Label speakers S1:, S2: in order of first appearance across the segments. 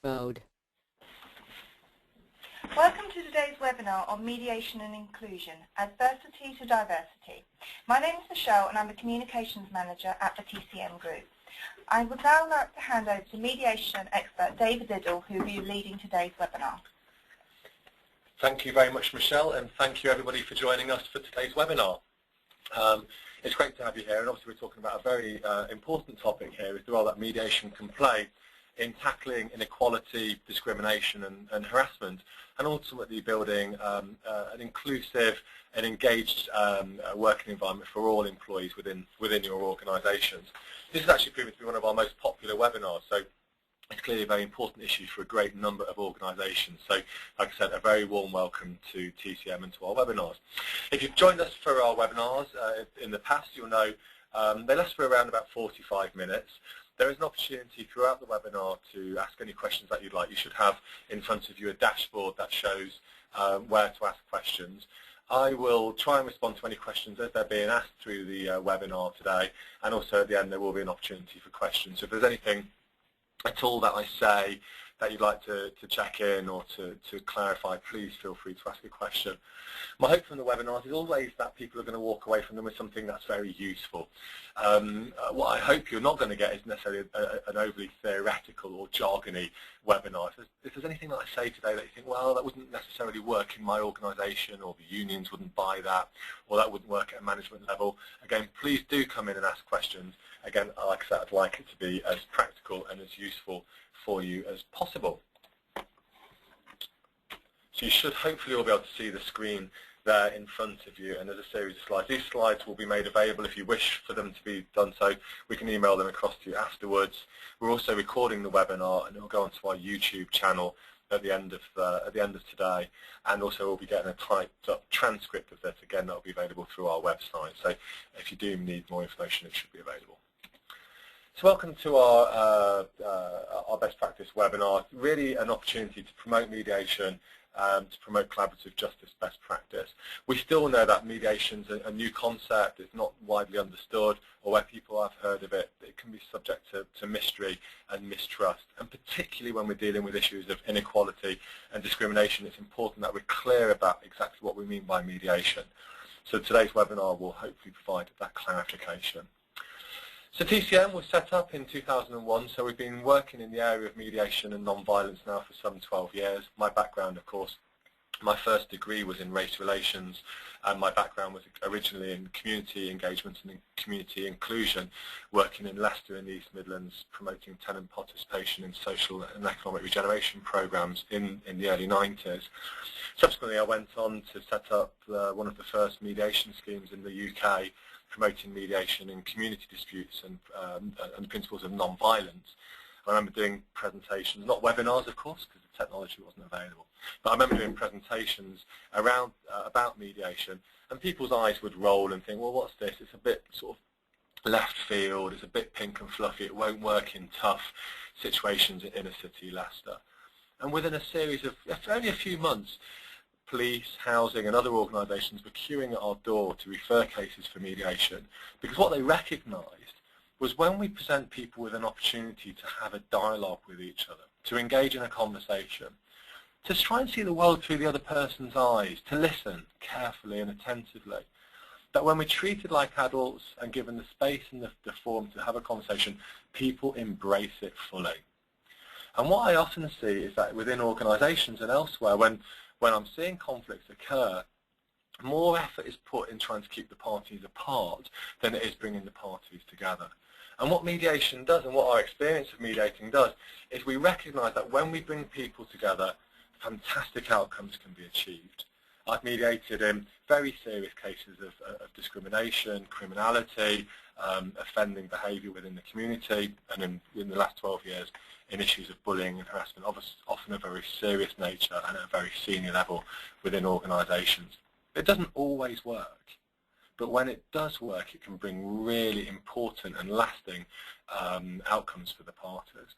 S1: mode.
S2: Welcome to today's webinar on mediation and inclusion, adversity to diversity. My name is Michelle and I'm the Communications Manager at the TCM Group. I would now like to hand over to mediation expert David Diddle, who will be leading today's webinar.
S3: Thank you very much, Michelle, and thank you everybody for joining us for today's webinar. It's great to have you here, and obviously we're talking about a very important topic here, is the role that mediation can play in tackling inequality, discrimination and harassment, and ultimately building an inclusive and engaged working environment for all employees within your organisations. This has actually proven to be one of our most popular webinars, so it's clearly a very important issue for a great number of organisations. So, like I said, a very warm welcome to TCM and to our webinars. If you've joined us for our webinars in the past, you'll know they last for around about 45 minutes. There is an opportunity throughout the webinar to ask any questions that you'd like. You should have in front of you a dashboard that shows where to ask questions. I will try and respond to any questions as they're being asked through the webinar today, and also at the end there will be an opportunity for questions. So if there's anything at all that I say that you'd like to check in or to clarify, please feel free to ask a question. My hope from the webinars is always that people are going to walk away from them with something that's very useful. What I hope you're not going to get is necessarily an overly theoretical or jargony webinar. If there's anything that I say today that you think, well, that wouldn't necessarily work in my organisation, or the unions wouldn't buy that, or that wouldn't work at a management level, again, please do come in and ask questions. Again, like I said, I'd like it to be as practical and as useful for you as possible. So you should hopefully all be able to see the screen there in front of you, and there's a series of slides. These slides will be made available if you wish for them to be done so. We can email them across to you afterwards. We're also recording the webinar, and it will go onto our YouTube channel at the end of today, and also we'll be getting a typed up transcript of this. Again, that will be available through our website. So if you do need more information, it should be available. So welcome to our best practice webinar. Really an opportunity to promote mediation, to promote collaborative justice best practice. We still know that mediation is a new concept. It's not widely understood, or where people have heard of it, it can be subject to mystery and mistrust. And particularly when we're dealing with issues of inequality and discrimination, it's important that we're clear about exactly what we mean by mediation. So today's webinar will hopefully provide that clarification. So TCM was set up in 2001, so we've been working in the area of mediation and non-violence now for some 12 years. My background, of course, my first degree was in race relations, and my background was originally in community engagement and in community inclusion, working in Leicester in the East Midlands, promoting tenant participation in social and economic regeneration programs in the early 90s. Subsequently, I went on to set up one of the first mediation schemes in the UK, promoting mediation in community disputes and the principles of non-violence. I remember doing presentations, not webinars of course, because the technology wasn't available, but I remember doing presentations around about mediation, and people's eyes would roll and think, well, what's this? It's a bit sort of left field, it's a bit pink and fluffy, it won't work in tough situations in inner city Leicester. And within a series of only a few months, police, housing and other organisations were queuing at our door to refer cases for mediation, because what they recognised was when we present people with an opportunity to have a dialogue with each other, to engage in a conversation, to try and see the world through the other person's eyes, to listen carefully and attentively, that when we're treated like adults and given the space and the forum to have a conversation, people embrace it fully. And what I often see is that within organisations and elsewhere, when I'm seeing conflicts occur, more effort is put in trying to keep the parties apart than it is bringing the parties together. And what mediation does, and what our experience of mediating does, is we recognise that when we bring people together, fantastic outcomes can be achieved. I've mediated in very serious cases of discrimination, criminality, offending behaviour within the community, and in the last 12 years in issues of bullying and harassment, often a very serious nature and at a very senior level within organisations. It doesn't always work, but when it does work, it can bring really important and lasting outcomes for the parties.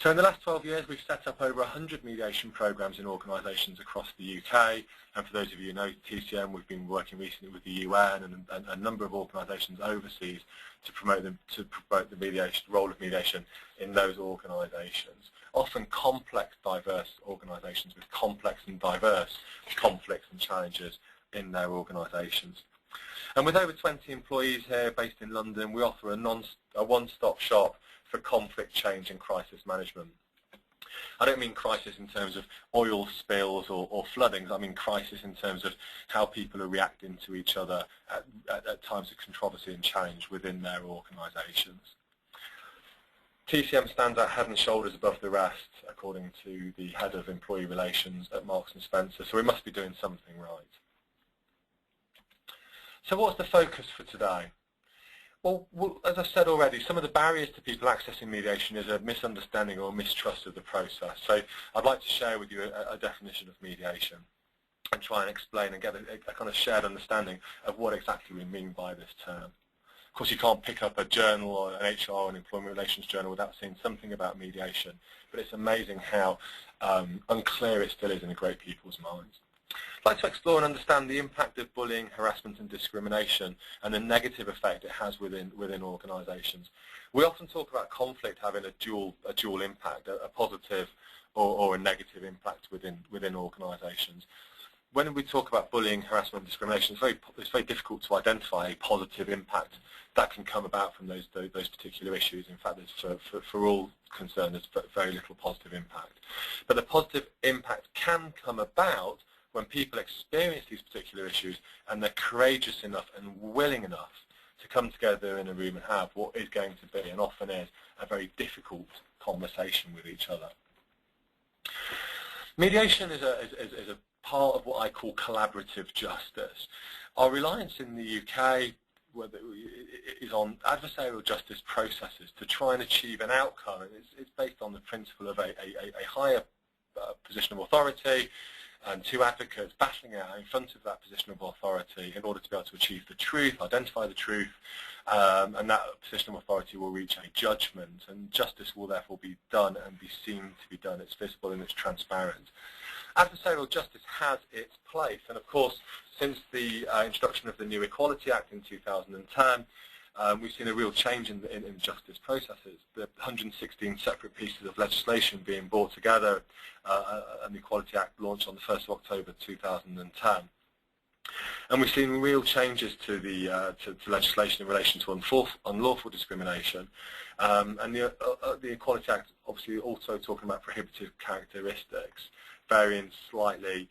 S3: So in the last 12 years, we've set up over 100 mediation programs in organisations across the UK. And for those of you who know TCM, we've been working recently with the UN and a number of organisations overseas to promote the role of mediation in those organisations. Often complex, diverse organisations with complex and diverse conflicts and challenges in their organisations. And with over 20 employees here based in London, we offer a one-stop shop for conflict change and crisis management. I don't mean crisis in terms of oil spills or floodings. I mean crisis in terms of how people are reacting to each other at times of controversy and challenge within their organisations. TCM stands out head and shoulders above the rest, according to the head of employee relations at Marks & Spencer, so we must be doing something right. So what's the focus for today? Well, as I've said already, some of the barriers to people accessing mediation is a misunderstanding or mistrust of the process. So I'd like to share with you a definition of mediation and try and explain and get a kind of shared understanding of what exactly we mean by this term. Of course, you can't pick up a journal or an HR or an employment relations journal without seeing something about mediation, but it's amazing how unclear it still is in a great people's minds. I'd like to explore and understand the impact of bullying, harassment and discrimination and the negative effect it has within organisations. We often talk about conflict having a dual impact, a positive or a negative impact within organisations. When we talk about bullying, harassment and discrimination, it's very difficult to identify a positive impact that can come about from those particular issues. In fact, for all concerned, there's very little positive impact. But the positive impact can come about when people experience these particular issues and they're courageous enough and willing enough to come together in a room and have what is going to be, and often is, a very difficult conversation with each other. Mediation is a part of what I call collaborative justice. Our reliance in the UK is on adversarial justice processes to try and achieve an outcome. It's based on the principle of a higher position of authority and two advocates battling out in front of that position of authority in order to be able to achieve the truth, identify the truth, and that position of authority will reach a judgment, and justice will therefore be done and be seen to be done. It's visible and it's transparent. Adversarial justice has its place, and of course, since the introduction of the new Equality Act in 2010, we've seen a real change in justice processes. The 116 separate pieces of legislation being brought together, and the Equality Act launched on the 1st of October 2010. And we've seen real changes to the to legislation in relation to unlawful discrimination. And the Equality Act obviously also talking about prohibitive characteristics, varying slightly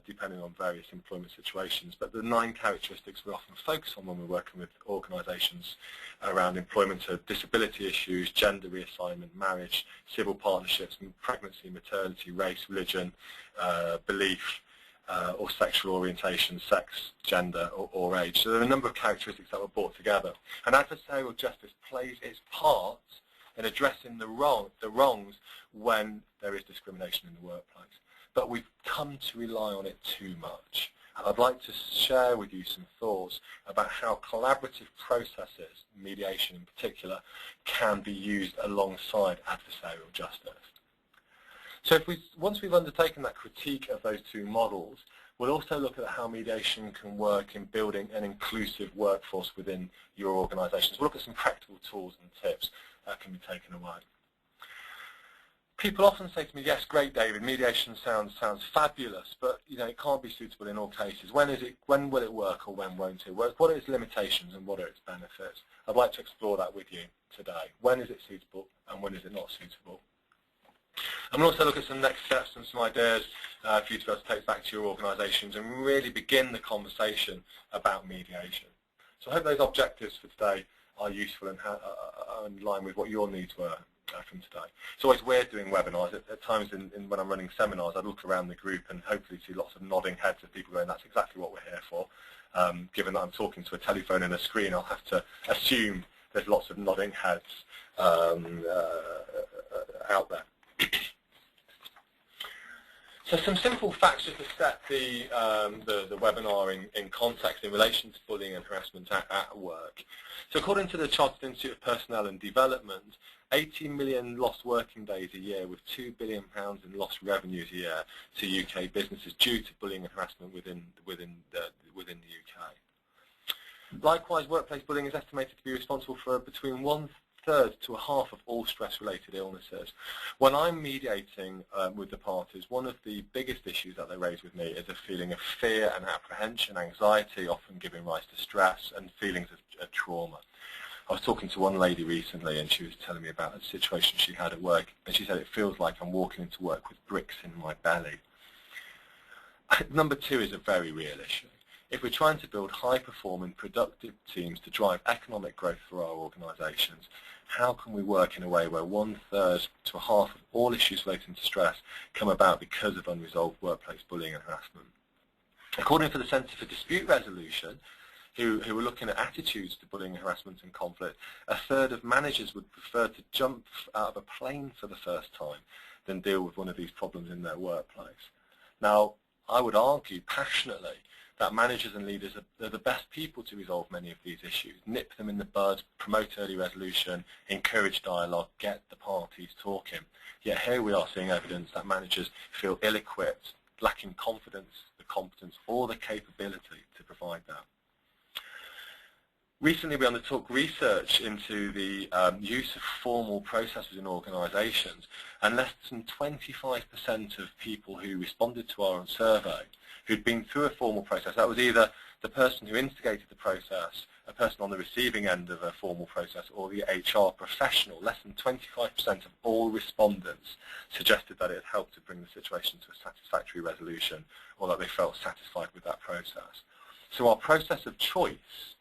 S3: depending on various employment situations. But the 9 characteristics we often focus on when we're working with organisations around employment are disability issues, gender reassignment, marriage, civil partnerships, pregnancy, maternity, race, religion, belief, or sexual orientation, sex, gender, or age. So there are a number of characteristics that were brought together. And adversarial justice plays its part in addressing the wrongs when there is discrimination in the workplace. But we've come to rely on it too much. And I'd like to share with you some thoughts about how collaborative processes, mediation in particular, can be used alongside adversarial justice. So once we've undertaken that critique of those two models, we'll also look at how mediation can work in building an inclusive workforce within your organisations. We'll look at some practical tools and tips that can be taken away. People often say to me, yes, great, David, mediation sounds fabulous, but it can't be suitable in all cases. When will it work or when won't it work? What are its limitations and what are its benefits? I'd like to explore that with you today. When is it suitable and when is it not suitable? And we'll also look at some next steps and some ideas for you to be able to take back to your organisations and really begin the conversation about mediation. So I hope those objectives for today are useful and are in line with what your needs were from today. It's always weird doing webinars. At times when I'm running seminars, I look around the group and hopefully see lots of nodding heads of people going, that's exactly what we're here for. Given that I'm talking to a telephone and a screen, I'll have to assume there's lots of nodding heads out there. So some simple facts just to set the webinar in context in relation to bullying and harassment at work. So according to the Chartered Institute of Personnel and Development, 18 million lost working days a year with £2 billion in lost revenues a year to UK businesses due to bullying and harassment within the UK. Likewise, workplace bullying is estimated to be responsible for between 1/3 to a half of all stress-related illnesses. When I'm mediating with the parties, one of the biggest issues that they raise with me is a feeling of fear and apprehension, anxiety, often giving rise to stress, and feelings of trauma. I was talking to one lady recently, and she was telling me about a situation she had at work, and she said, it feels like I'm walking into work with bricks in my belly. Number two is a very real issue. If we're trying to build high-performing, productive teams to drive economic growth for our organisations, how can we work in a way where 1/3 to a half of all issues relating to stress come about because of unresolved workplace bullying and harassment? According to the Centre for Dispute Resolution, who were looking at attitudes to bullying, harassment and conflict, 1/3 of managers would prefer to jump out of a plane for the first time than deal with one of these problems in their workplace. Now, I would argue passionately that managers and leaders are the best people to resolve many of these issues, nip them in the bud, promote early resolution, encourage dialogue, get the parties talking. Yet here we are seeing evidence that managers feel ill-equipped, lacking confidence, the competence or the capability to provide that. Recently we undertook research into the use of formal processes in organisations, and less than 25% of people who responded to our survey who'd been through a formal process, that was either the person who instigated the process, a person on the receiving end of a formal process, or the HR professional, less than 25% of all respondents suggested that it had helped to bring the situation to a satisfactory resolution, or that they felt satisfied with that process. So our process of choice,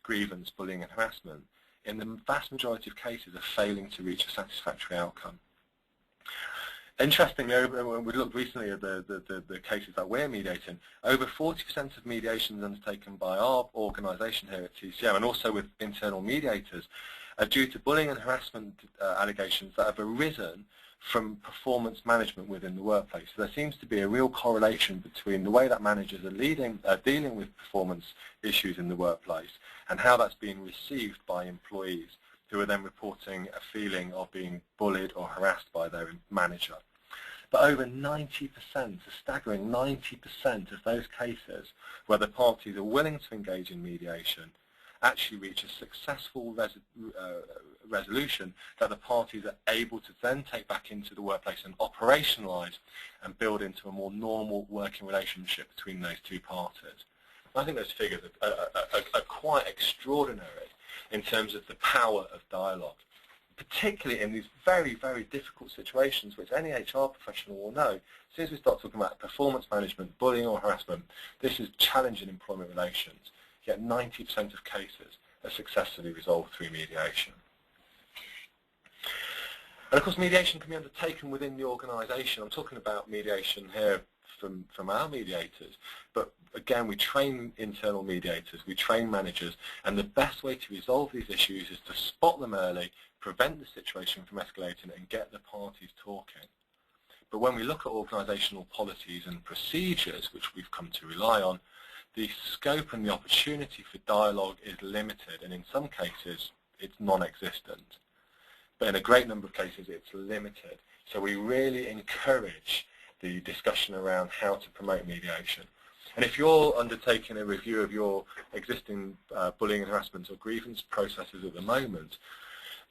S3: grievance, bullying and harassment, in the vast majority of cases are failing to reach a satisfactory outcome. Interestingly, when we looked recently at the cases that we're mediating, over 40% of mediations undertaken by our organisation here at TCM, and also with internal mediators, are due to bullying and harassment allegations that have arisen from performance management within the workplace. So there seems to be a real correlation between the way that managers are dealing with performance issues in the workplace and how that's being received by employees, who are then reporting a feeling of being bullied or harassed by their manager. But over 90%, a staggering 90% of those cases where the parties are willing to engage in mediation actually reach a successful resolution that the parties are able to then take back into the workplace and operationalise and build into a more normal working relationship between those two parties. I think those figures are quite extraordinary in terms of the power of dialogue, particularly in these very, very difficult situations, which any HR professional will know. As soon as we start talking about performance management, bullying or harassment, this is challenging employment relations. Yet 90% of cases are successfully resolved through mediation. And of course, mediation can be undertaken within the organisation. I'm talking about mediation here from our mediators, but again, we train internal mediators, we train managers, and the best way to resolve these issues is to spot them early, prevent the situation from escalating, and get the parties talking. But when we look at organisational policies and procedures, which we've come to rely on, the scope and the opportunity for dialogue is limited, and in some cases it's non-existent. But in a great number of cases it's limited. So we really encourage the discussion around how to promote mediation. And if you're undertaking a review of your existing bullying and harassment or grievance processes at the moment,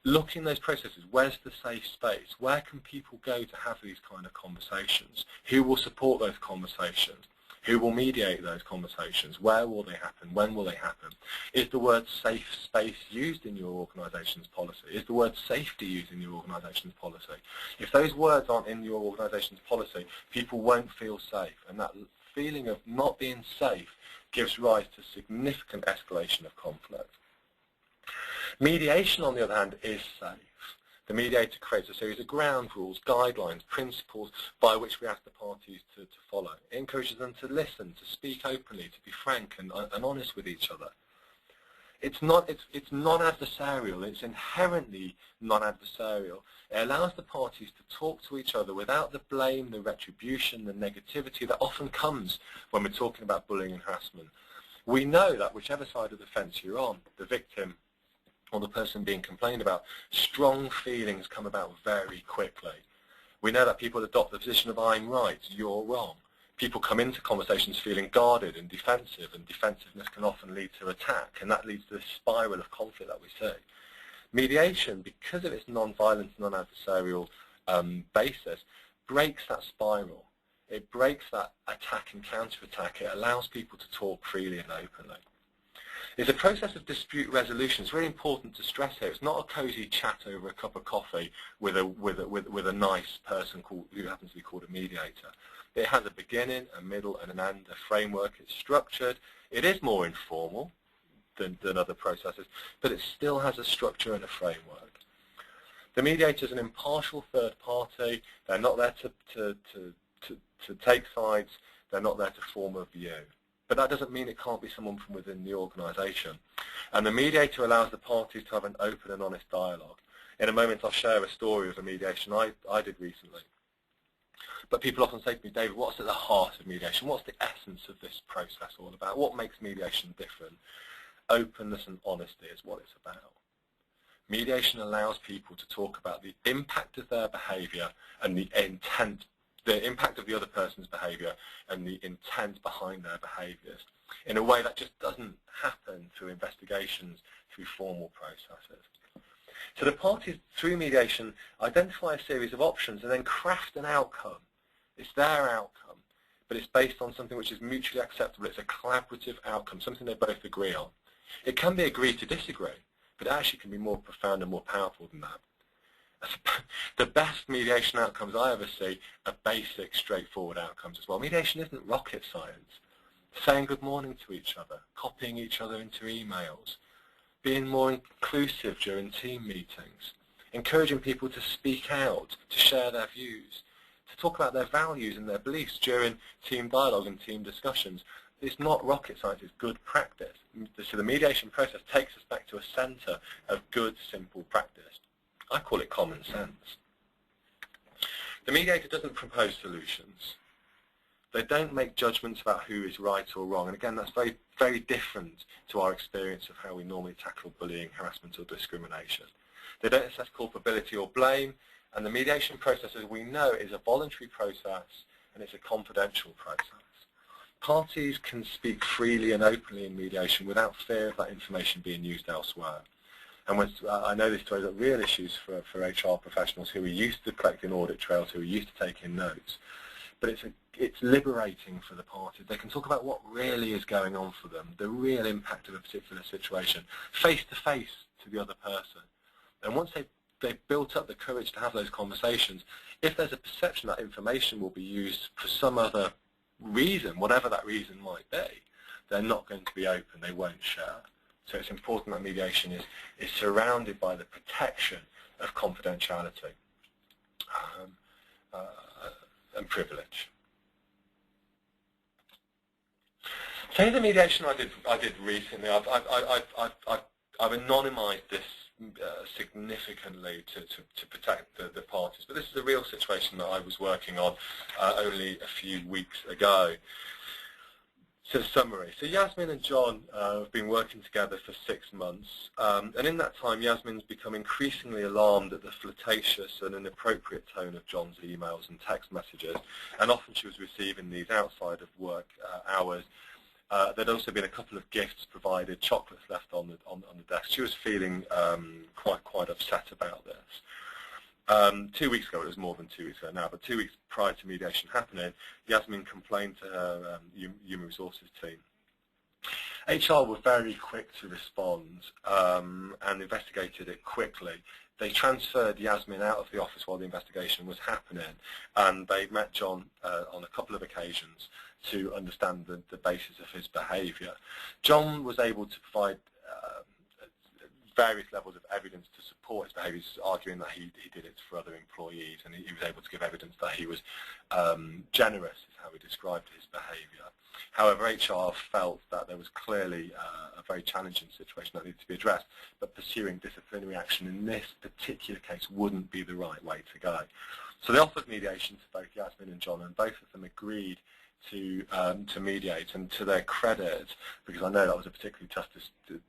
S3: look in those processes. Where's the safe space? Where can people go to have these kind of conversations? Who will support those conversations? Who will mediate those conversations? Where will they happen? When will they happen? Is the word safe space used in your organisation's policy? Is the word safety used in your organisation's policy? If those words aren't in your organisation's policy, people won't feel safe, and that feeling of not being safe gives rise to significant escalation of conflict. Mediation, on the other hand, is safe. The mediator creates a series of ground rules, guidelines, principles by which we ask the parties to follow. It encourages them to listen, to speak openly, to be frank and honest with each other. It's non-adversarial. It's inherently non-adversarial. It allows the parties to talk to each other without the blame, the retribution, the negativity that often comes when we're talking about bullying and harassment. We know that whichever side of the fence you're on, the victim or the person being complained about, strong feelings come about very quickly. We know that people adopt the position of I'm right, you're wrong. People come into conversations feeling guarded and defensiveness can often lead to attack, and that leads to this spiral of conflict that we see. Mediation, because of its non-violent, non-adversarial basis, breaks that spiral. It breaks that attack and counter-attack. It allows people to talk freely and openly. It's a process of dispute resolution. It's very important to stress here. It's not a cosy chat over a cup of coffee with a nice person who happens to be called a mediator. It has a beginning, a middle, and an end, a framework. It's structured. It is more informal than other processes, but it still has a structure and a framework. The mediator is an impartial third party. They're not there to take sides. They're not there to form a view. But that doesn't mean it can't be someone from within the organisation. And the mediator allows the parties to have an open and honest dialogue. In a moment I'll share a story of a mediation I did recently. But people often say to me, David, what's at the heart of mediation? What's the essence of this process all about? What makes mediation different? Openness and honesty is what it's about. Mediation allows people to talk about the impact of their behaviour and the intent, the impact of the other person's behaviour and the intent behind their behaviours in a way that just doesn't happen through investigations, through formal processes. So the parties, through mediation, identify a series of options and then craft an outcome. It's their outcome, but it's based on something which is mutually acceptable. It's a collaborative outcome, something they both agree on. It can be agreed to disagree, but it actually can be more profound and more powerful than that. The best mediation outcomes I ever see are basic, straightforward outcomes as well. Mediation isn't rocket science. Saying good morning to each other, copying each other into emails, being more inclusive during team meetings, encouraging people to speak out, to share their views, to talk about their values and their beliefs during team dialogue and team discussions. It's not rocket science, it's good practice. So the mediation process takes us back to a centre of good, simple practice. I call it common sense. The mediator doesn't propose solutions. They don't make judgments about who is right or wrong. And again, that's very, very different to our experience of how we normally tackle bullying, harassment or discrimination. They don't assess culpability or blame. And the mediation process, as we know, is a voluntary process and it's a confidential process. Parties can speak freely and openly in mediation without fear of that information being used elsewhere. And I know this to raise up real issues for HR professionals who are used to collecting audit trails, who are used to taking notes. But it's liberating for the parties. They can talk about what really is going on for them, the real impact of a particular situation, face to face to the other person. And once they've built up the courage to have those conversations, if there's a perception that information will be used for some other reason, whatever that reason might be, they're not going to be open, they won't share. So it's important that mediation is surrounded by the protection of confidentiality and privilege. Say the mediation I did recently, I've anonymised this significantly to protect the parties, but this is a real situation that I was working on only a few weeks ago. So summary. So Yasmin and John have been working together for 6 months, and in that time Yasmin's become increasingly alarmed at the flirtatious and inappropriate tone of John's emails and text messages, and often she was receiving these outside of work hours. There'd also been a couple of gifts provided, chocolates left on the desk. She was feeling quite upset about this. 2 weeks ago, it was more than 2 weeks ago now, but 2 weeks prior to mediation happening, Yasmin complained to her human resources team. HR were very quick to respond and investigated it quickly. They transferred Yasmin out of the office while the investigation was happening, and they met John on a couple of occasions to understand the basis of his behaviour. John was able to provide various levels of evidence to support his behaviour, arguing that he did it for other employees, and he was able to give evidence that he was generous, is how he described his behaviour. However, HR felt that there was clearly a very challenging situation that needed to be addressed, but pursuing disciplinary action in this particular case wouldn't be the right way to go. So they offered mediation to both Yasmin and John, and both of them agreed to mediate, and to their credit, because I know that was a particularly tough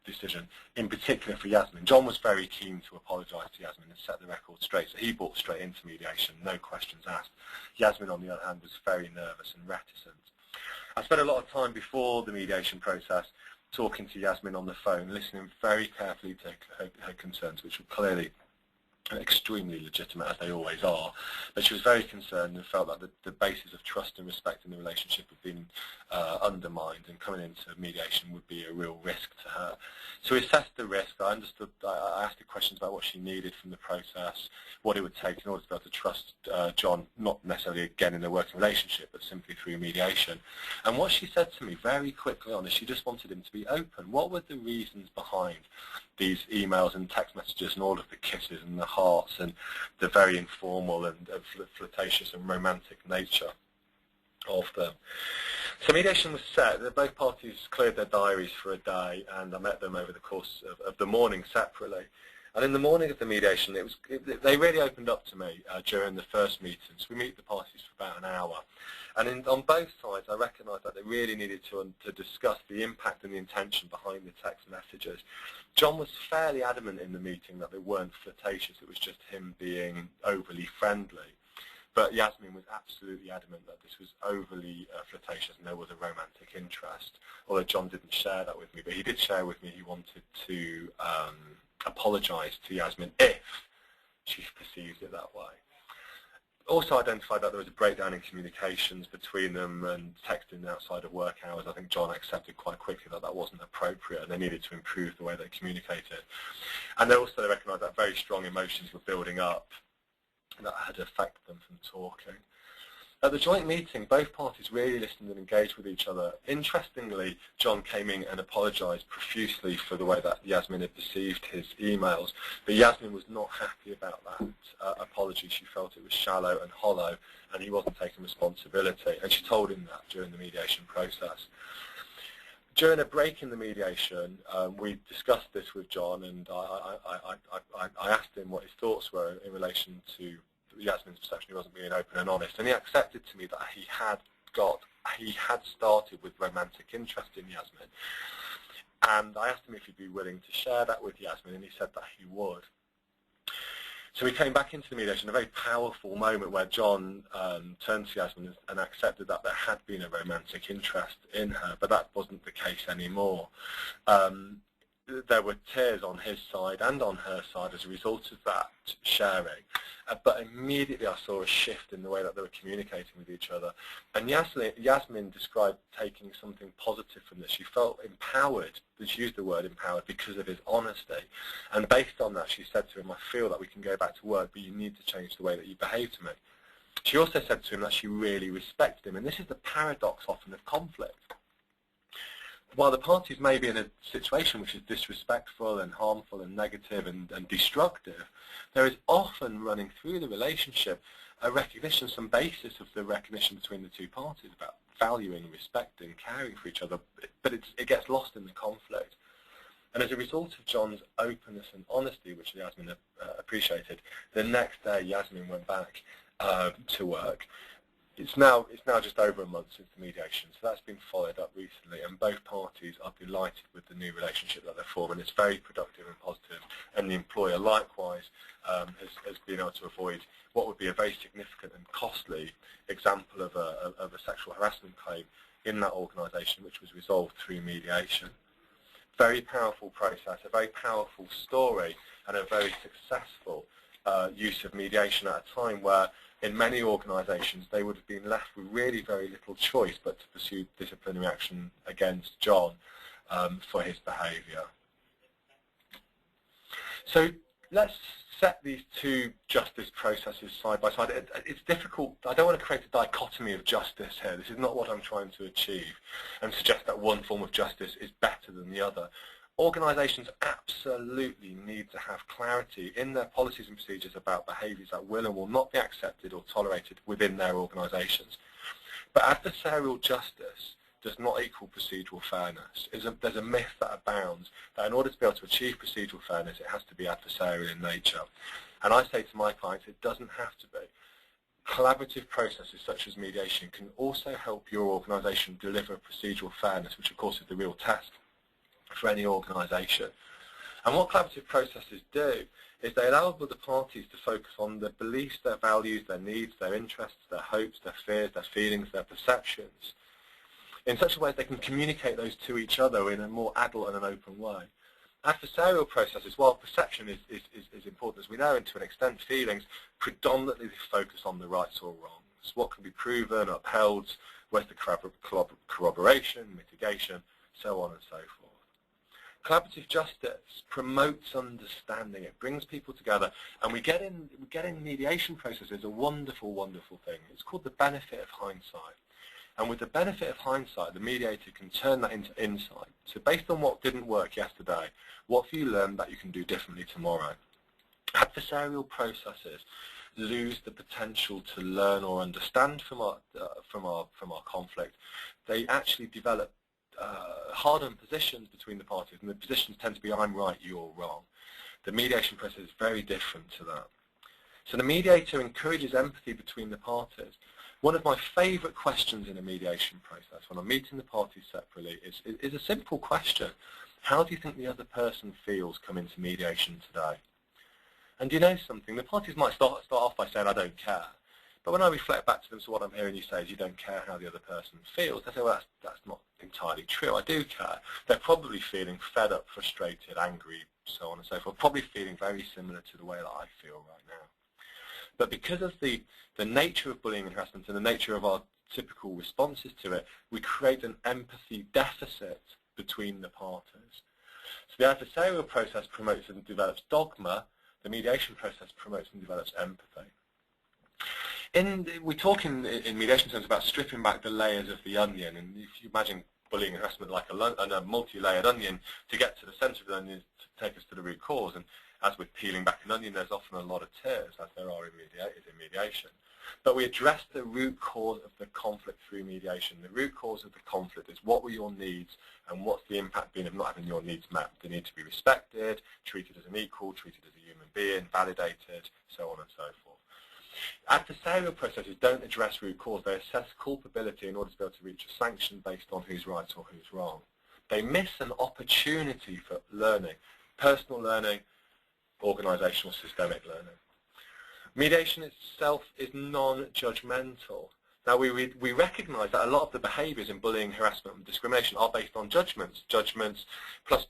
S3: decision, in particular for Yasmin. John was very keen to apologise to Yasmin and set the record straight, so he brought straight into mediation, no questions asked. Yasmin, on the other hand, was very nervous and reticent. I spent a lot of time before the mediation process talking to Yasmin on the phone, listening very carefully to her concerns, which were clearly extremely legitimate, as they always are, but she was very concerned and felt that the basis of trust and respect in the relationship had been undermined, and coming into mediation would be a real risk to her. So we assessed the risk. I asked her questions about what she needed from the process, what it would take in order to be able to trust John, not necessarily again in a working relationship, but simply through mediation. And what she said to me very quickly on is she just wanted him to be open. What were the reasons behind these emails and text messages and all of the kisses and the hearts and the very informal and flirtatious and romantic nature of them? So mediation was set. Both parties cleared their diaries for a day, and I met them over the course of the morning separately. And in the morning of the mediation, they really opened up to me during the first meeting. So we meet the parties for about an hour. And on both sides, I recognised that they really needed to discuss the impact and the intention behind the text messages. John was fairly adamant in the meeting that they weren't flirtatious. It was just him being overly friendly. But Yasmin was absolutely adamant that this was overly flirtatious and there was a romantic interest, although John didn't share that with me. But he did share with me he wanted to apologise to Yasmin if she perceived it that way. Also identified that there was a breakdown in communications between them and texting outside of work hours. I think John accepted quite quickly that that wasn't appropriate and they needed to improve the way they communicated. And they also recognised that very strong emotions were building up that had affected them from talking. At the joint meeting, both parties really listened and engaged with each other. Interestingly, John came in and apologised profusely for the way that Yasmin had perceived his emails, but Yasmin was not happy about that apology. She felt it was shallow and hollow, and he wasn't taking responsibility, and she told him that during the mediation process. During a break in the mediation, we discussed this with John, and I asked him what his thoughts were in relation to Yasmin's perception he wasn't being open and honest, and he accepted to me that he had started with romantic interest in Yasmin. And I asked him if he'd be willing to share that with Yasmin, and he said that he would. So we came back into the mediation, a very powerful moment where John turned to Yasmin and accepted that there had been a romantic interest in her, but that wasn't the case anymore. There were tears on his side and on her side as a result of that sharing, but immediately I saw a shift in the way that they were communicating with each other. And Yasmin described taking something positive from this. She felt empowered, she used the word empowered, because of his honesty. And based on that, she said to him, I feel that we can go back to work, but you need to change the way that you behave to me. She also said to him that she really respected him, and this is the paradox often of conflict. While the parties may be in a situation which is disrespectful and harmful and negative and destructive, there is often running through the relationship a recognition, some basis of the recognition between the two parties about valuing, respecting, caring for each other, but it gets lost in the conflict. And as a result of John's openness and honesty, which Yasmin appreciated, the next day Yasmin went back to work. It's now just over a month since the mediation, so that's been followed up recently, and both parties are delighted with the new relationship that they're forming. It's very productive and positive, and the employer likewise has been able to avoid what would be a very significant and costly example of a sexual harassment claim in that organisation, which was resolved through mediation. Very powerful process, a very powerful story, and a very successful use of mediation at a time where in many organisations they would have been left with really very little choice but to pursue disciplinary action against John for his behaviour. So let's set these two justice processes side by side. It's difficult. I don't want to create a dichotomy of justice here. This is not what I'm trying to achieve and suggest that one form of justice is better than the other. Organisations absolutely need to have clarity in their policies and procedures about behaviours that will and will not be accepted or tolerated within their organisations. But adversarial justice does not equal procedural fairness. There's a myth that abounds that in order to be able to achieve procedural fairness, it has to be adversarial in nature. And I say to my clients, it doesn't have to be. collaborative processes such as mediation can also help your organisation deliver procedural fairness, which of course is the real test for any organisation. And what collaborative processes do is they allow the parties to focus on their beliefs, their values, their needs, their interests, their hopes, their fears, their feelings, their perceptions, in such a way that they can communicate those to each other in a more adult and an open way. Adversarial processes, while perception is important, as we know, and to an extent feelings, predominantly focus on the rights or wrongs, what can be proven, upheld, where's the corroboration, mitigation, so on and so forth. Collaborative justice promotes understanding. It brings people together, and we get in mediation processes a wonderful, wonderful thing. It's called the benefit of hindsight. And with the benefit of hindsight, the mediator can turn that into insight. So based on what didn't work yesterday, what have you learned that you can do differently tomorrow? Adversarial processes lose the potential to learn or understand from our conflict. They actually develop hardened positions between the parties, and the positions tend to be I'm right, you're wrong. The mediation process is very different to that. So the mediator encourages empathy between the parties. One of my favourite questions in a mediation process when I'm meeting the parties separately is a simple question. How do you think the other person feels coming to mediation today? And you know something? The parties might start off by saying, I don't care. But when I reflect back to them, so what I'm hearing you say is you don't care how the other person feels, they say, well, that's not entirely true. I do care. They're probably feeling fed up, frustrated, angry, so on and so forth, probably feeling very similar to the way that I feel right now. But because of the nature of bullying and harassment and the nature of our typical responses to it, we create an empathy deficit between the parties. So the adversarial process promotes and develops dogma. The mediation process promotes and develops empathy. We talk in mediation terms about stripping back the layers of the onion, and if you imagine bullying and harassment like a multi-layered onion, to get to the centre of the onion to take us to the root cause. And as with peeling back an onion, there's often a lot of tears, as there are in mediation. But we address the root cause of the conflict through mediation. The root cause of the conflict is what were your needs and what's the impact been of not having your needs met. They need to be respected, treated as an equal, treated as a human being, validated, so on and so forth. Adversarial processes don't address root cause. They assess culpability in order to be able to reach a sanction based on who's right or who's wrong. They miss an opportunity for learning, personal learning, organisational systemic learning. Mediation itself is non-judgmental. Now we recognise that a lot of the behaviours in bullying, harassment and discrimination are based on judgments. Judgments plus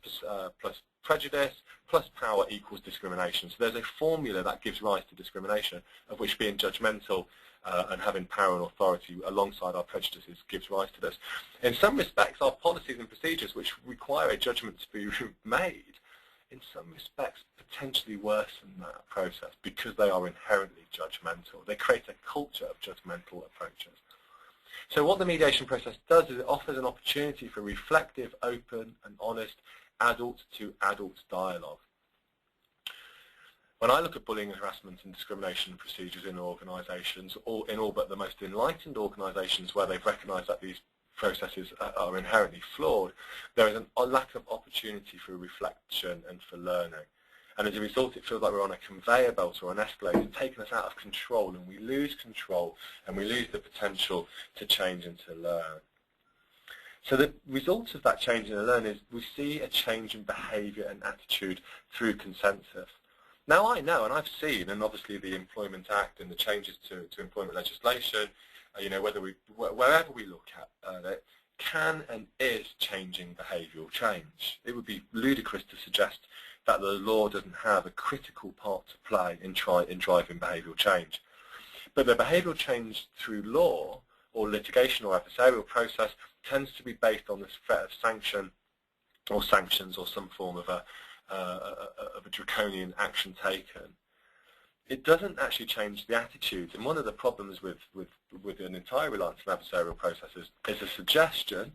S3: prejudice plus power equals discrimination. So there's a formula that gives rise to discrimination, of which being judgmental and having power and authority alongside our prejudices gives rise to this. In some respects, our policies and procedures which require a judgment to be made, in some respects potentially worsen that process because they are inherently judgmental. They create a culture of judgmental approaches. So what the mediation process does is it offers an opportunity for reflective, open and honest adult-to-adult dialogue. When I look at bullying and harassment and discrimination procedures in organisations, or in all but the most enlightened organisations where they've recognised that these processes are inherently flawed, there is a lack of opportunity for reflection and for learning. And as a result, it feels like we're on a conveyor belt or an escalator, taking us out of control, and we lose control and we lose the potential to change and to learn. So the result of that change and learn is we see a change in behaviour and attitude through consensus. Now I know, and I've seen, and obviously the Employment Act and the changes to employment legislation, wherever we look at it, can and is changing behavioural change. It would be ludicrous to suggest that the law doesn't have a critical part to play in driving behavioural change. But the behavioural change through law or litigation or adversarial process tends to be based on this threat of sanction or sanctions or some form of a draconian action taken. It doesn't actually change the attitudes, and one of the problems with an entire reliance on adversarial processes is a suggestion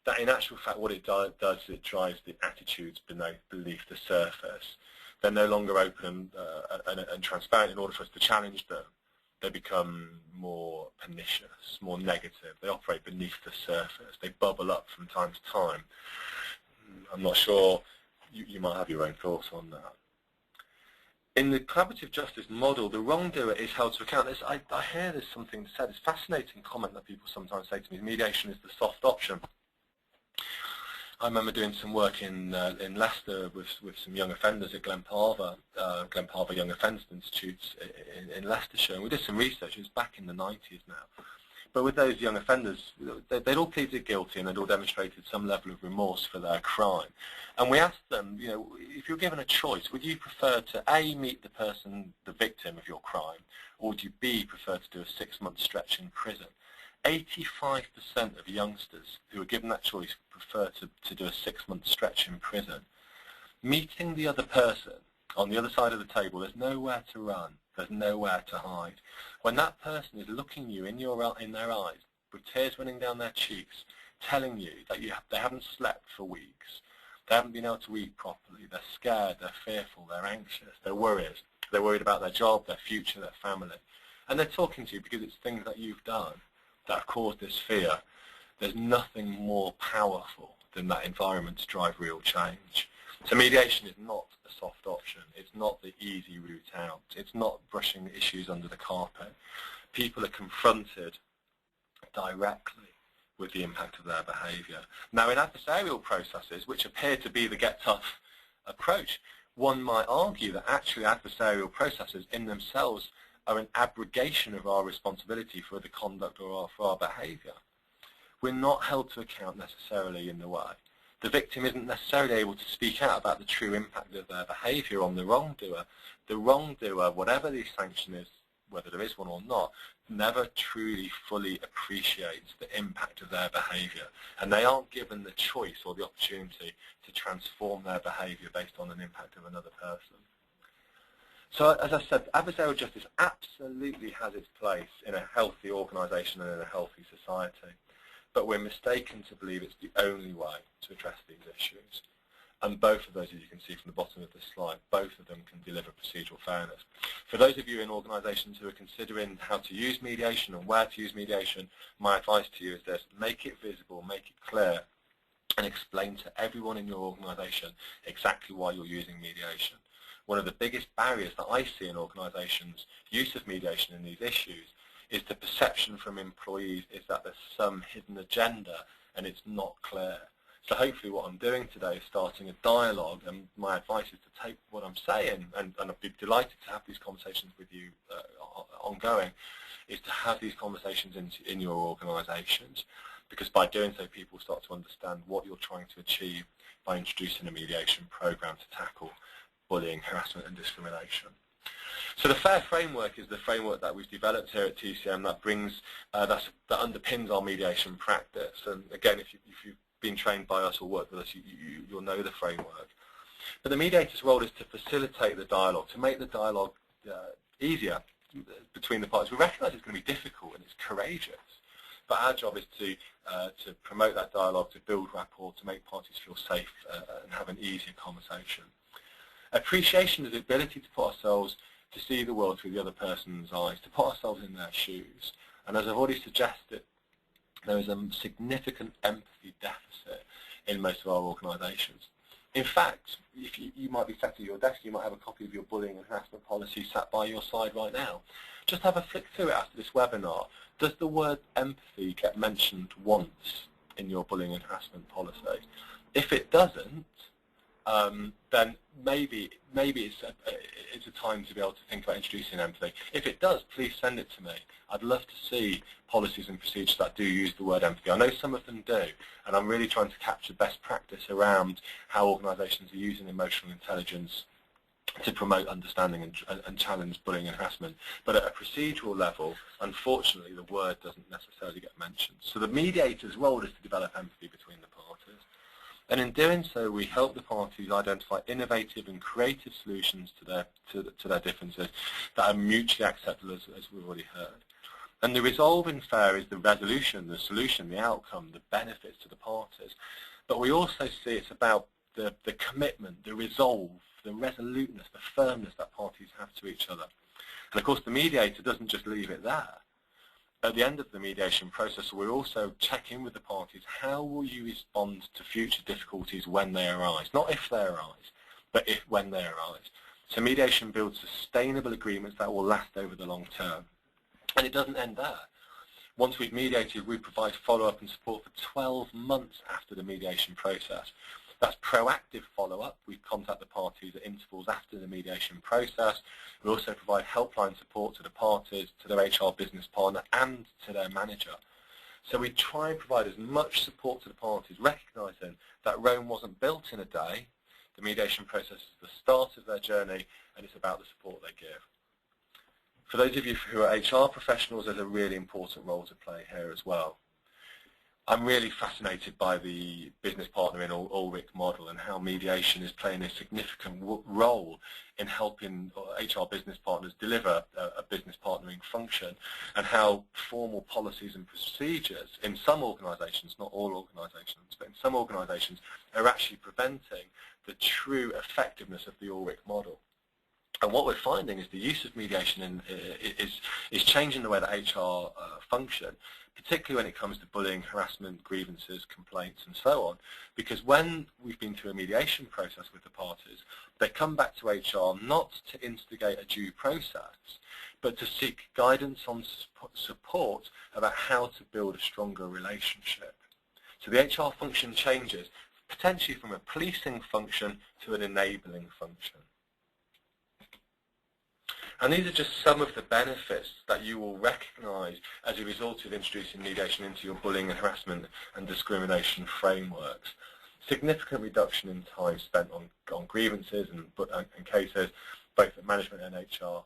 S3: that in actual fact what it does is it drives the attitudes beneath the surface. They're no longer open and transparent in order for us to challenge them. They become more pernicious, more negative. They operate beneath the surface. They bubble up from time to time. I'm not sure, you might have your own thoughts on that. In the collaborative justice model, the wrongdoer is held to account. I hear there's something said. It's a fascinating comment that people sometimes say to me, mediation is the soft option. I remember doing some work in Leicester with some young offenders at Glen Parva Young Offenders Institutes in Leicestershire, and we did some research. It was back in the 90s now. But with those young offenders, they'd all pleaded guilty and they'd all demonstrated some level of remorse for their crime. And we asked them, you know, if you're given a choice, would you prefer to A, meet the person, the victim of your crime, or would you B, prefer to do a 6-month stretch in prison? 85% of youngsters who were given that choice prefer to do a 6-month stretch in prison. Meeting the other person on the other side of the table, there's nowhere to run, there's nowhere to hide. When that person is looking you in their eyes, with tears running down their cheeks, telling you that they haven't slept for weeks, they haven't been able to eat properly, they're scared, they're fearful, they're anxious, they're worried about their job, their future, their family. And they're talking to you because it's things that you've done that have caused this fear. There's nothing more powerful than that environment to drive real change. So mediation is not a soft option. It's not the easy route out. It's not brushing the issues under the carpet. People are confronted directly with the impact of their behaviour. Now, in adversarial processes, which appear to be the get tough approach, one might argue that actually adversarial processes in themselves are an abrogation of our responsibility for the conduct or for our behaviour. We're not held to account necessarily in the way. The victim isn't necessarily able to speak out about the true impact of their behaviour on the wrongdoer. The wrongdoer, whatever the sanction is, whether there is one or not, never truly fully appreciates the impact of their behaviour, and they aren't given the choice or the opportunity to transform their behaviour based on an impact of another person. So, as I said, adversarial justice absolutely has its place in a healthy organisation and in a healthy society, but we're mistaken to believe it's the only way to address these issues. And both of those, as you can see from the bottom of this slide, both of them can deliver procedural fairness. For those of you in organisations who are considering how to use mediation and where to use mediation, my advice to you is this: make it visible, make it clear, and explain to everyone in your organisation exactly why you're using mediation. One of the biggest barriers that I see in organisations' use of mediation in these issues is the perception from employees is that there's some hidden agenda and it's not clear. So hopefully what I'm doing today is starting a dialogue, and my advice is to take what I'm saying, and I'd be delighted to have these conversations with you ongoing, is to have these conversations in your organisations, because by doing so people start to understand what you're trying to achieve by introducing a mediation programme to tackle bullying, harassment and discrimination. So the FAIR framework is the framework that we've developed here at TCM that brings, that underpins our mediation practice. And again, if you've been trained by us or worked with us, you'll know the framework. But the mediator's role is to facilitate the dialogue, to make the dialogue easier between the parties. We recognise it's going to be difficult and it's courageous, but our job is to promote that dialogue, to build rapport, to make parties feel safe and have an easier conversation. Appreciation is the ability to put ourselves, to see the world through the other person's eyes, to put ourselves in their shoes. And as I've already suggested, there is a significant empathy deficit in most of our organisations. In fact, if you might be sat at your desk, you might have a copy of your bullying and harassment policy sat by your side right now. Just have a flick through it after this webinar. Does the word empathy get mentioned once in your bullying and harassment policy? If it doesn't, then maybe it's a time to be able to think about introducing empathy. If it does, please send it to me. I'd love to see policies and procedures that do use the word empathy. I know some of them do, and I'm really trying to capture best practice around how organisations are using emotional intelligence to promote understanding and challenge bullying and harassment. But at a procedural level, unfortunately, the word doesn't necessarily get mentioned. So the mediator's role is to develop empathy between the parties. And in doing so, we help the parties identify innovative and creative solutions to their differences that are mutually acceptable, as we've already heard. And the resolve in FAIR is the resolution, the solution, the outcome, the benefits to the parties. But we also see it's about the commitment, the resolve, the resoluteness, the firmness that parties have to each other. And of course, the mediator doesn't just leave it there. At the end of the mediation process, we also check in with the parties. How will you respond to future difficulties when they arise? Not if they arise, but when they arise. So mediation builds sustainable agreements that will last over the long term. And it doesn't end there. Once we've mediated, we provide follow-up and support for 12 months after the mediation process. That's proactive follow-up. We contact the parties at intervals after the mediation process. We also provide helpline support to the parties, to their HR business partner, and to their manager. So we try and provide as much support to the parties, recognising that Rome wasn't built in a day. The mediation process is the start of their journey, and it's about the support they give. For those of you who are HR professionals, there's a really important role to play here as well. I'm really fascinated by the business partner in Ulrich model and how mediation is playing a significant role in helping HR business partners deliver a business partnering function, and how formal policies and procedures in some organisations, not all organisations, but in some organisations, are actually preventing the true effectiveness of the Ulrich model. And what we're finding is the use of mediation is changing the way that HR function, particularly when it comes to bullying, harassment, grievances, complaints, and so on. Because when we've been through a mediation process with the parties, they come back to HR not to instigate a due process, but to seek guidance on support about how to build a stronger relationship. So the HR function changes, potentially from a policing function to an enabling function. And these are just some of the benefits that you will recognise as a result of introducing mediation into your bullying and harassment and discrimination frameworks. Significant reduction in time spent on grievances and cases, both at management and HR.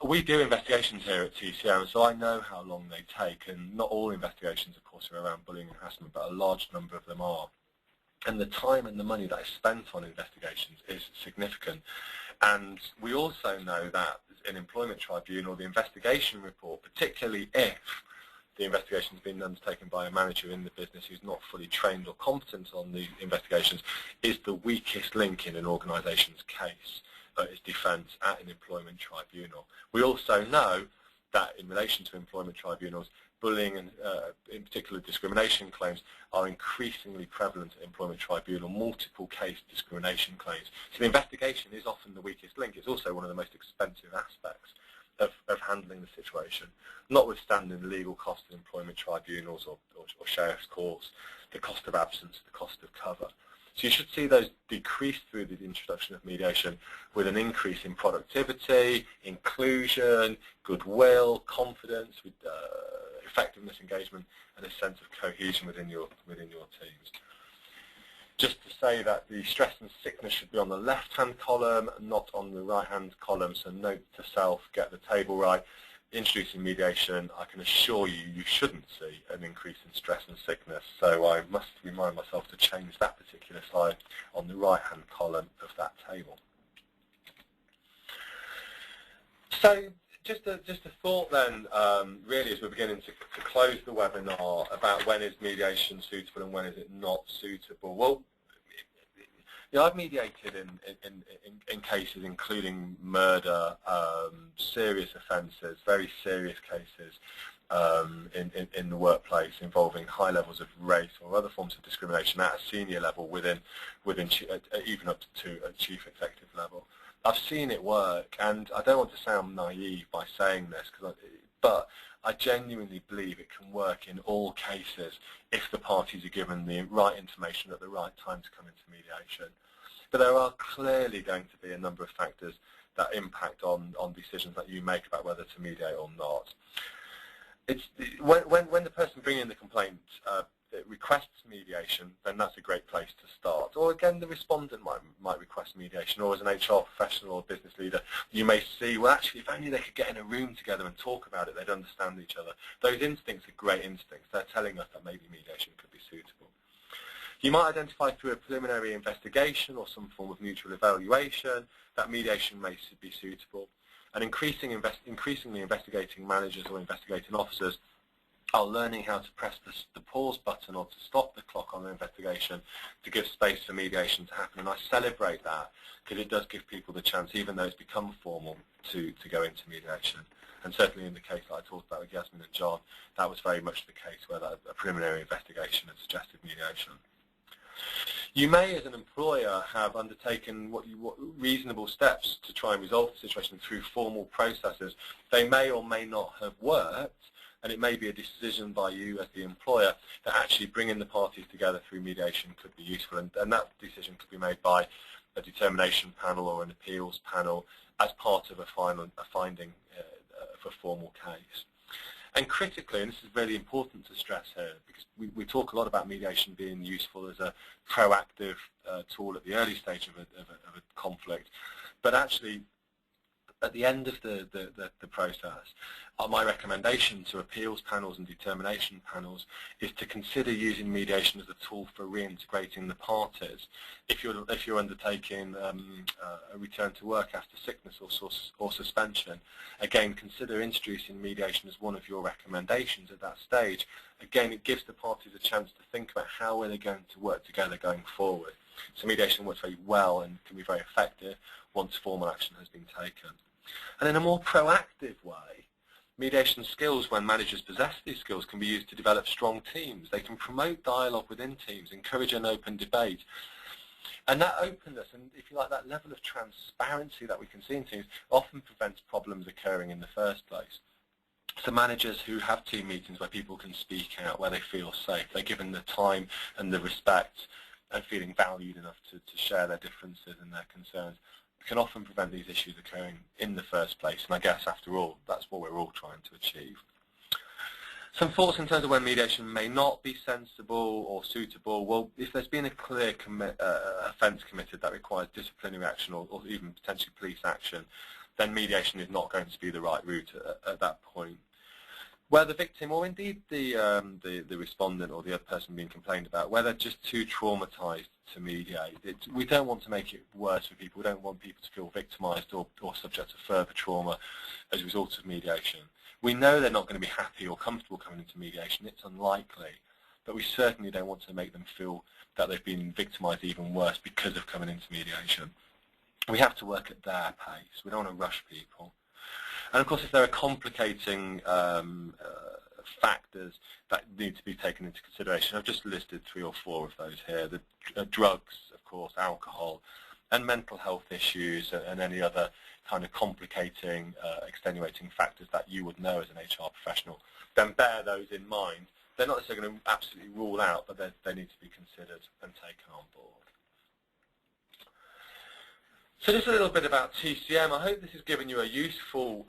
S3: We do investigations here at TCM, so I know how long they take, and not all investigations, of course, are around bullying and harassment, but a large number of them are. And the time and the money that is spent on investigations is significant. And we also know that in employment tribunal, the investigation report, particularly if the investigation has been undertaken by a manager in the business who's not fully trained or competent on the investigations, is the weakest link in an organisation's case, its defence at an employment tribunal. We also know that in relation to employment tribunals, bullying and in particular discrimination claims are increasingly prevalent at employment tribunal, multiple case discrimination claims. So the investigation is often the weakest link. It's also one of the most expensive aspects of handling the situation, notwithstanding the legal cost of employment tribunals or sheriff's courts, the cost of absence, the cost of cover. So you should see those decrease through the introduction of mediation, with an increase in productivity, inclusion, goodwill, confidence, with effectiveness, engagement, and a sense of cohesion within your teams. Just to say that the stress and sickness should be on the left-hand column, not on the right-hand column. So note to self: get the table right. Introducing mediation, I can assure you, you shouldn't see an increase in stress and sickness. So I must remind myself to change that particular slide on the right-hand column of that table. So just a thought then, really, as we're beginning to close the webinar, about when is mediation suitable and when is it not suitable. Well, you know, I've mediated in cases including murder, serious offences, very serious cases in the workplace involving high levels of race or other forms of discrimination at a senior level, even up to a chief executive level. I've seen it work, and I don't want to sound naive by saying this, but I genuinely believe it can work in all cases if the parties are given the right information at the right time to come into mediation. But there are clearly going to be a number of factors that impact on decisions that you make about whether to mediate or not. It's when the person bringing the complaint requests mediation, then that's a great place to start. Or again, the respondent might request mediation, or as an HR professional or business leader, you may see, well, actually, if only they could get in a room together and talk about it, they'd understand each other. Those instincts are great instincts. They're telling us that maybe mediation could be suitable. You might identify through a preliminary investigation or some form of mutual evaluation that mediation may be suitable. And increasingly investigating managers or investigating officers are learning how to press the pause button or to stop the clock on the investigation to give space for mediation to happen. And I celebrate that, because it does give people the chance, even though it's become formal, to go into mediation. And certainly in the case that I talked about with Yasmin and John, that was very much the case, where a preliminary investigation had suggested mediation. You may, as an employer, have undertaken what reasonable steps to try and resolve the situation through formal processes. They may or may not have worked, and it may be a decision by you as the employer that actually bringing the parties together through mediation could be useful, and that decision could be made by a determination panel or an appeals panel as part of a finding of a formal case. And critically, and this is really important to stress here, because we talk a lot about mediation being useful as a proactive tool at the early stage of a conflict, but actually at the end of the process, my recommendation to appeals panels and determination panels is to consider using mediation as a tool for reintegrating the parties. If you're undertaking a return to work after sickness or suspension, again, consider introducing mediation as one of your recommendations at that stage. Again, it gives the parties a chance to think about how are they going to work together going forward. So mediation works very well and can be very effective once formal action has been taken. And in a more proactive way, mediation skills, when managers possess these skills, can be used to develop strong teams. They can promote dialogue within teams, encourage an open debate. And that openness and, if you like, that level of transparency that we can see in teams often prevents problems occurring in the first place. So managers who have team meetings where people can speak out, where they feel safe, they're given the time and the respect and feeling valued enough to share their differences and their concerns, can often prevent these issues occurring in the first place. And I guess, after all, that's what we're all trying to achieve. Some thoughts in terms of when mediation may not be sensible or suitable. Well, if there's been a clear offence committed that requires disciplinary action or even potentially police action, then mediation is not going to be the right route at that point. Where the victim, or indeed the respondent or the other person being complained about, where they're just too traumatised to mediate. We don't want to make it worse for people. We don't want people to feel victimised or subject to further trauma as a result of mediation. We know they're not going to be happy or comfortable coming into mediation. It's unlikely. But we certainly don't want to make them feel that they've been victimised even worse because of coming into mediation. We have to work at their pace. We don't want to rush people. And of course, if there are complicating factors that need to be taken into consideration, I've just listed 3 or 4 of those here. The drugs, of course, alcohol, and mental health issues, and any other kind of complicating, extenuating factors that you would know as an HR professional. Then bear those in mind. They're not necessarily going to absolutely rule out, but they need to be considered and taken on board. So just a little bit about TCM. I hope this has given you a useful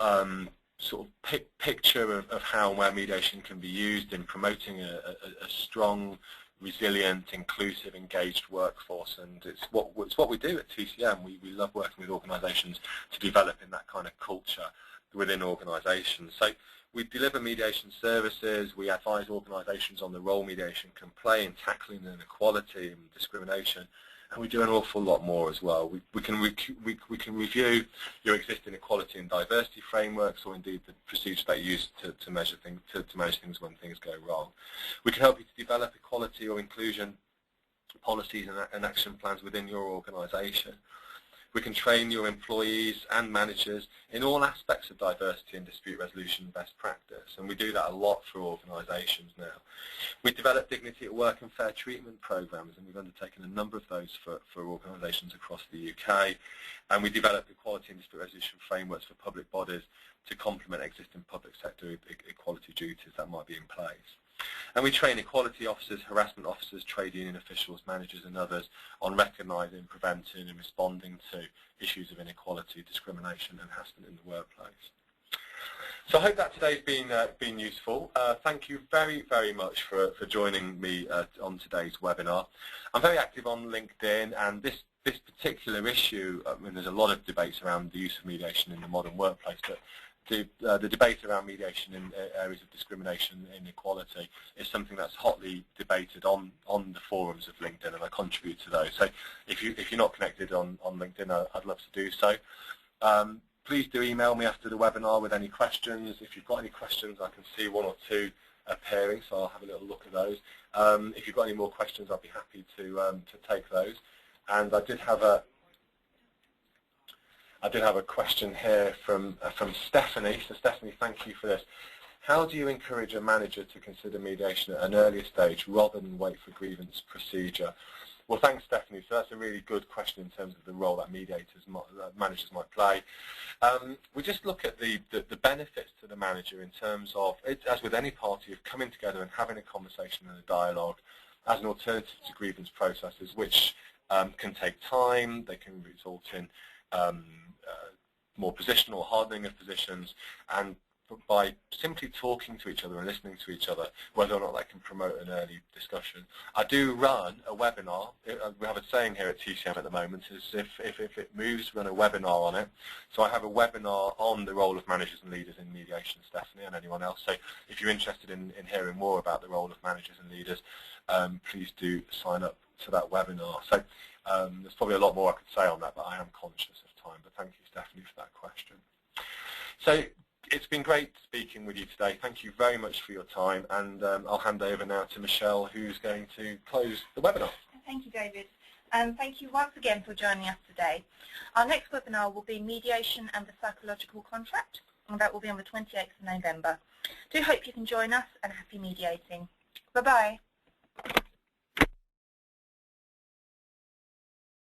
S3: sort of picture of how and where mediation can be used in promoting a strong, resilient, inclusive, engaged workforce. And it's what we do at TCM. We love working with organisations to develop in that kind of culture within organisations. So we deliver mediation services. We advise organisations on the role mediation can play in tackling inequality and discrimination. And we do an awful lot more as well. We can review your existing equality and diversity frameworks, or indeed the procedures that you use to measure things, to manage things when things go wrong. We can help you to develop equality or inclusion policies and action plans within your organisation. We can train your employees and managers in all aspects of diversity and dispute resolution best practice, and we do that a lot for organisations now. We develop dignity at work and fair treatment programmes, and we've undertaken a number of those for organisations across the UK, and we develop equality and dispute resolution frameworks for public bodies to complement existing public sector equality duties that might be in place. And we train equality officers, harassment officers, trade union officials, managers and others on recognising, preventing and responding to issues of inequality, discrimination and harassment in the workplace. So I hope that today's been useful. Thank you very, very much for joining me on today's webinar. I'm very active on LinkedIn, and this particular issue, I mean, there's a lot of debates around the use of mediation in the modern workplace, but the debate around mediation in areas of discrimination and inequality is something that's hotly debated on the forums of LinkedIn, and I contribute to those. So if you're not connected on LinkedIn, I'd love to do so. Please do email me after the webinar with any questions. If you've got any questions, I can see 1 or 2 appearing, so I'll have a little look at those. If you've got any more questions, I'll be happy to take those. And I did have a question here from Stephanie. So Stephanie, thank you for this. How do you encourage a manager to consider mediation at an earlier stage rather than wait for grievance procedure? Well, thanks, Stephanie. So that's a really good question in terms of the role that managers might play. We just look at the benefits to the manager in terms of, as with any party, of coming together and having a conversation and a dialogue as an alternative to grievance processes, which can take time. They can result in more positional hardening of positions, and by simply talking to each other and listening to each other, whether or not that can promote an early discussion. I do run a webinar. We have a saying here at TCM at the moment, is if it moves, run a webinar on it. So I have a webinar on the role of managers and leaders in mediation, Stephanie, and anyone else. So if you're interested in hearing more about the role of managers and leaders, please do sign up to that webinar. So there's probably a lot more I could say on that, but I am conscious of time. But thank you, Stephanie, for that question. So it's been great speaking with you today. Thank you very much for your time, and I'll hand over now to Michelle, who's going to close the webinar.
S2: Thank you, David. And thank you once again for joining us today. Our next webinar will be Mediation and the Psychological Contract, and that will be on the 28th of November. Do hope you can join us, and happy mediating. Bye-bye.